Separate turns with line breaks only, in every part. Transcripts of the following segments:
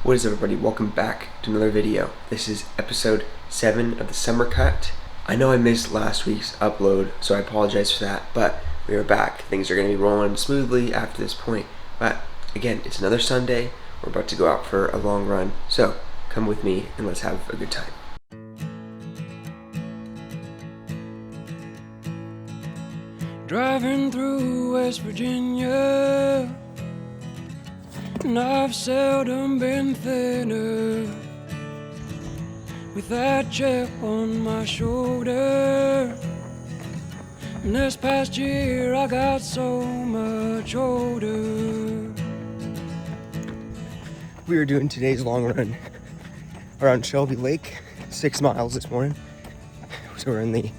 What is everybody? Welcome back to another video. This is episode 7 of the summer cut. I know I missed last week's upload, so I apologize for that, but we are back. Things are going to be rolling smoothly after this point. But again, it's another Sunday. We're about to go out for a long run, so come with me and let's have a good time.
Driving through West Virginia, and I've seldom been thinner, with that chip on my shoulder. And this past year I got so much older.
We are doing today's long run around Shelby Lake, 6 miles this morning. So we're in the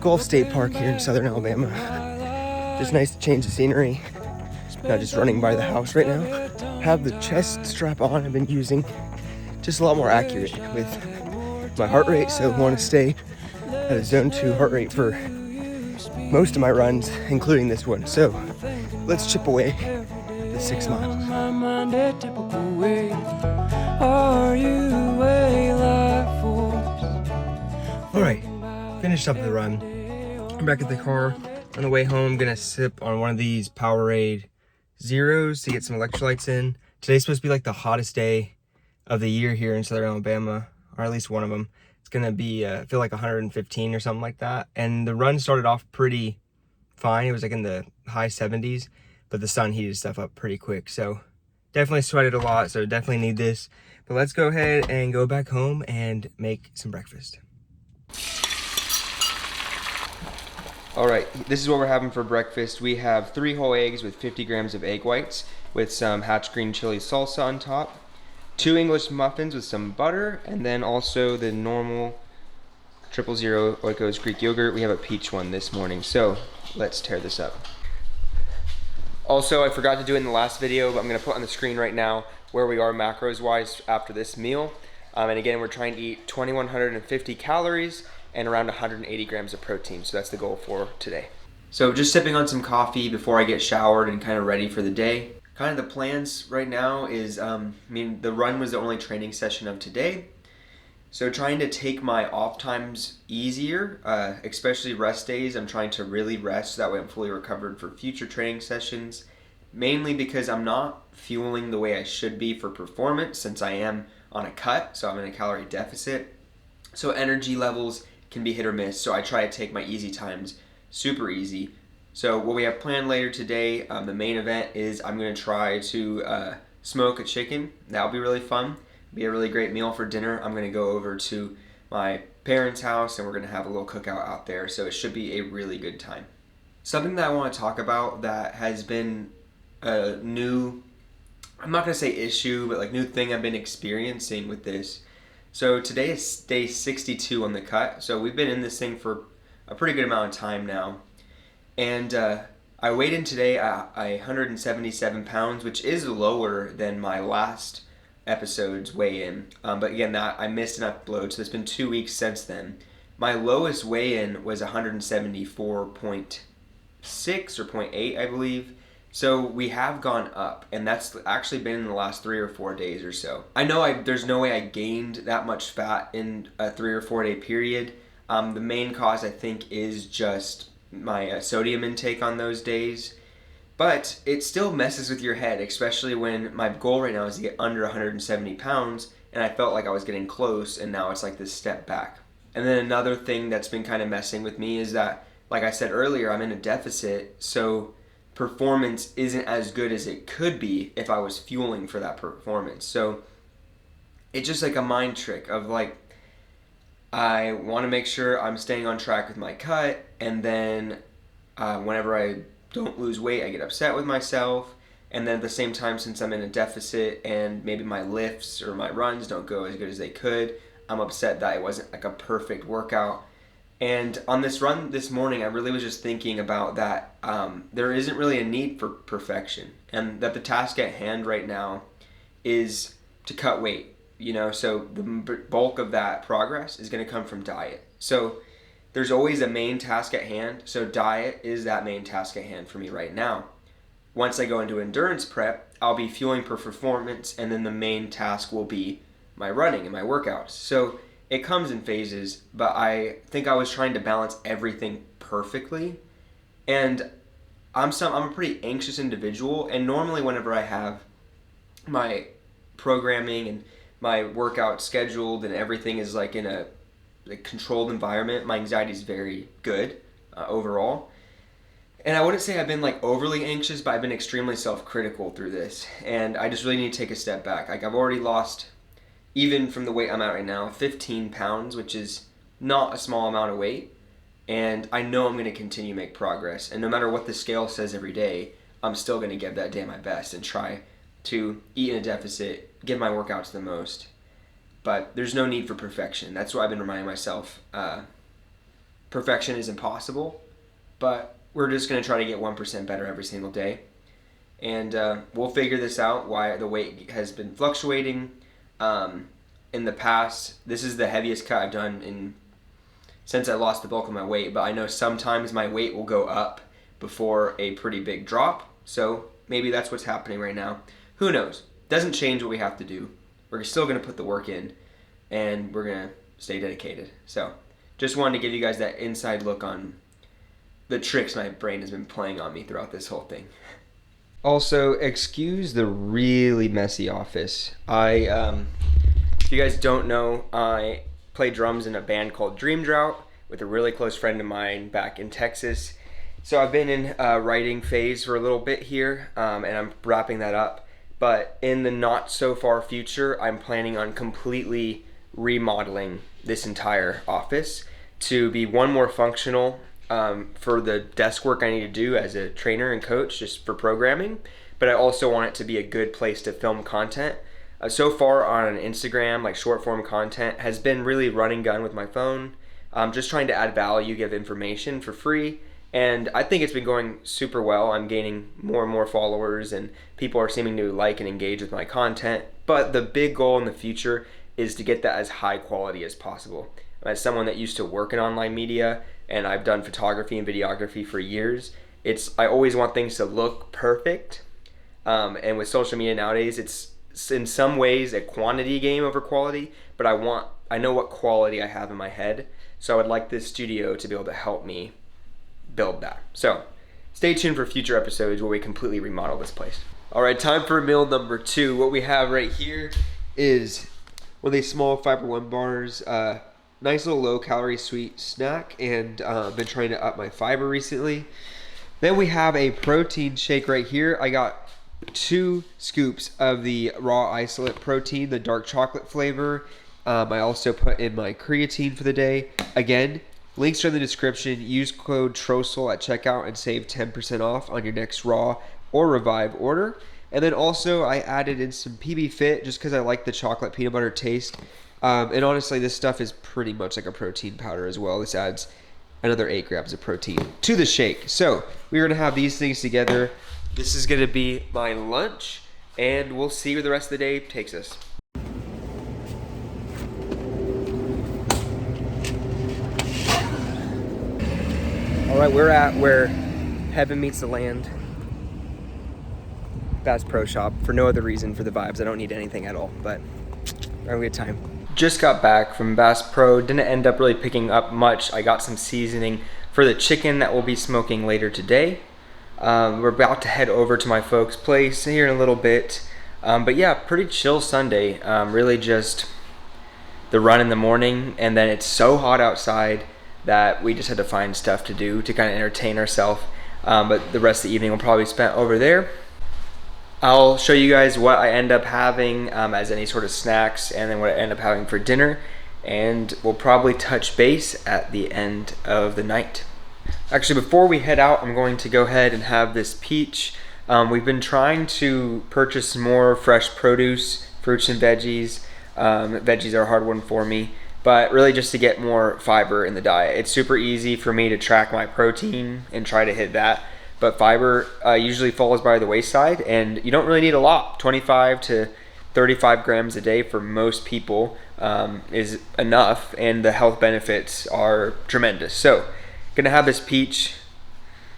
Gulf State Park here in southern Alabama. Just nice to change the scenery. Not just running by the house right now. Have the chest strap on I've been using. Just a lot more accurate with my heart rate, so I want to stay at a zone 2 heart rate for most of my runs, including this one. So let's chip away the 6 miles. Alright, finished up the run. I'm back at the car. On the way home, gonna sip on one of these Powerade Zeros to get some electrolytes in. Today's supposed to be like the hottest day of the year here in southern Alabama, or at least one of them. It's gonna be, I feel like 115 or something like that. And the run started off pretty fine. It was like in the high 70s, but the sun heated stuff up pretty quick. So definitely sweated a lot, so definitely need this. But let's go ahead and go back home and make some breakfast. All right, this is what we're having for breakfast. We have 3 whole eggs with 50 grams of egg whites with some Hatch green chili salsa on top, 2 English muffins with some butter, and then also the normal 000 Oikos Greek yogurt. We have a peach one this morning, so let's tear this up. Also, I forgot to do it in the last video, but I'm gonna put on the screen right now where we are macros wise after this meal. And again, we're trying to eat 2,150 calories and around 180 grams of protein. So that's the goal for today. So just sipping on some coffee before I get showered and kind of ready for the day. Kind of the plans right now is, the run was the only training session of today. So trying to take my off times easier, especially rest days. I'm trying to really rest so that way I'm fully recovered for future training sessions. Mainly because I'm not fueling the way I should be for performance since I am on a cut, so I'm in a calorie deficit. So energy levels can be hit or miss, so I try to take my easy times super easy. So what we have planned later today, the main event is I'm going to try to smoke a chicken. That'll be really fun. Be a really great meal for dinner. I'm going to go over to my parents' house and we're going to have a little cookout out there, so it should be a really good time. Something that I want to talk about that has been a new, I'm not going to say issue, but like new thing I've been experiencing with this. So today is day 62 on the cut. So we've been in this thing for a pretty good amount of time now. And I weighed in today at 177 pounds, which is lower than my last episode's weigh-in. But again, that I missed an upload, so it's been 2 weeks since then. My lowest weigh-in was 174.6 or 0.8, I believe. So we have gone up, and that's actually been in the last 3 or 4 days or so. I know there's no way I gained that much fat in a 3 or 4 day period. The main cause I think is just my sodium intake on those days. But it still messes with your head, especially when my goal right now is to get under 170 pounds, and I felt like I was getting close, and now it's like this step back. And then another thing that's been kind of messing with me is that, like I said earlier, I'm in a deficit, so performance isn't as good as it could be if I was fueling for that performance. So it's just like a mind trick of like, I want to make sure I'm staying on track with my cut, and then whenever I don't lose weight, I get upset with myself. And then at the same time, since I'm in a deficit and maybe my lifts or my runs don't go as good as they could, I'm upset that it wasn't like a perfect workout. And on this run this morning, I really was just thinking about that there isn't really a need for perfection, and that the task at hand right now is to cut weight, so the bulk of that progress is going to come from diet. So there's always a main task at hand, so diet is that main task at hand for me right now. once I go into endurance prep, I'll be fueling for performance, and then the main task will be my running and my workouts. So it comes in phases, but I think I was trying to balance everything perfectly. And I'm a pretty anxious individual, and normally whenever I have my programming and my workout scheduled and everything is like in a controlled environment, my anxiety is very good overall. And I wouldn't say I've been like overly anxious, but I've been extremely self-critical through this, and I just really need to take a step back. Like I've already lost, even from the weight I'm at right now, 15 pounds, which is not a small amount of weight. And I know I'm going to continue to make progress. And no matter what the scale says every day, I'm still going to give that day my best and try to eat in a deficit, give my workouts the most. But there's no need for perfection. That's what I've been reminding myself. Perfection is impossible, but we're just going to try to get 1% better every single day. And we'll figure this out, why the weight has been fluctuating. In the past, this is the heaviest cut I've done since I lost the bulk of my weight, but I know sometimes my weight will go up before a pretty big drop, so maybe that's what's happening right now. Who knows? Doesn't change what we have to do. We're still going to put the work in, and we're going to stay dedicated. So just wanted to give you guys that inside look on the tricks my brain has been playing on me throughout this whole thing. Also, excuse the really messy office. If you guys don't know, I play drums in a band called Dream Drought with a really close friend of mine back in Texas. So I've been in a writing phase for a little bit here, and I'm wrapping that up. But in the not so far future, I'm planning on completely remodeling this entire office to be one more functional for the desk work I need to do as a trainer and coach, just for programming. But I also want it to be a good place to film content. So far on Instagram, like short form content has been really running gun with my phone. Just trying to add value, give information for free. And I think it's been going super well. I'm gaining more and more followers, and people are seeming to like and engage with my content. But the big goal in the future is to get that as high quality as possible. As someone that used to work in online media, and I've done photography and videography for years, I always want things to look perfect. And with social media nowadays, it's in some ways a quantity game over quality, but I know what quality I have in my head, so I would like this studio to be able to help me build that. So stay tuned for future episodes where we completely remodel this place. All right, time for meal number 2. What we have right here is one of these small Fiber One bars, nice little low calorie sweet snack, and I've been trying to up my fiber recently. Then we have a protein shake right here. I got 2 scoops of the raw isolate protein, the dark chocolate flavor. I also put in my creatine for the day. Again, links are in the description. Use code TROSEL at checkout and save 10% off on your next raw or revive order. And then also I added in some PB Fit just because I like the chocolate peanut butter taste. And honestly, this stuff is pretty much like a protein powder as well. This adds another 8 grams of protein to the shake. So we're going to have these things together. This is going to be my lunch, and we'll see where the rest of the day takes us. All right, we're at where heaven meets the land. Bass Pro Shop, for no other reason, for the vibes. I don't need anything at all, but we're having a good time. Just got back from Bass Pro. Didn't end up really picking up much. I got some seasoning for the chicken that we'll be smoking later today. We're about to head over to my folks' place here in a little bit. But yeah, pretty chill Sunday. Really just the run in the morning, and then it's so hot outside that we just had to find stuff to do to kind of entertain ourselves. But the rest of the evening will probably be spent over there. I'll show you guys what I end up having as any sort of snacks, and then what I end up having for dinner. And we'll probably touch base at the end of the night. Actually, before we head out, I'm going to go ahead and have this peach. We've been trying to purchase more fresh produce, fruits and veggies. Veggies are a hard one for me, but really just to get more fiber in the diet. It's super easy for me to track my protein and try to hit that, but fiber usually falls by the wayside, and you don't really need a lot. 25 to 35 grams a day for most people is enough, and the health benefits are tremendous. So gonna have this peach.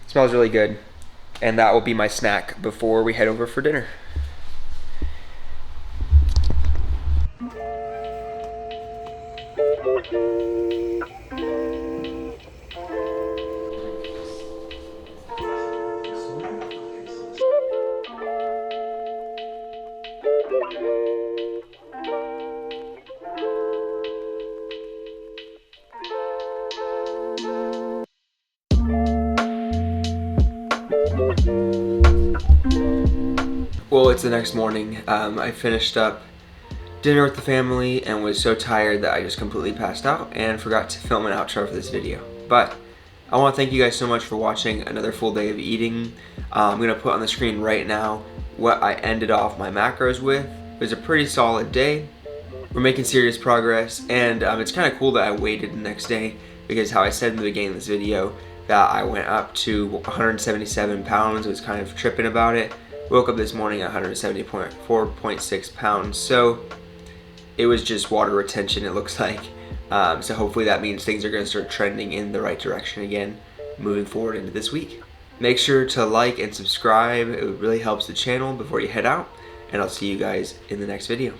Smells really good. and that will be my snack before we head over for dinner. Well, it's the next morning. I finished up dinner with the family and was so tired that I just completely passed out and forgot to film an outro for this video. But I want to thank you guys so much for watching another full day of eating. I'm going to put on the screen right now what I ended off my macros with. It was a pretty solid day. We're making serious progress, and it's kind of cool that I waited the next day, because how I said in the beginning of this video that I went up to 177 pounds, was kind of tripping about it. Woke up this morning at 174.6 pounds, so it was just water retention, it looks like. So hopefully that means things are going to start trending in the right direction again moving forward into this week. Make sure to like and subscribe. It really helps the channel before you head out, and I'll see you guys in the next video.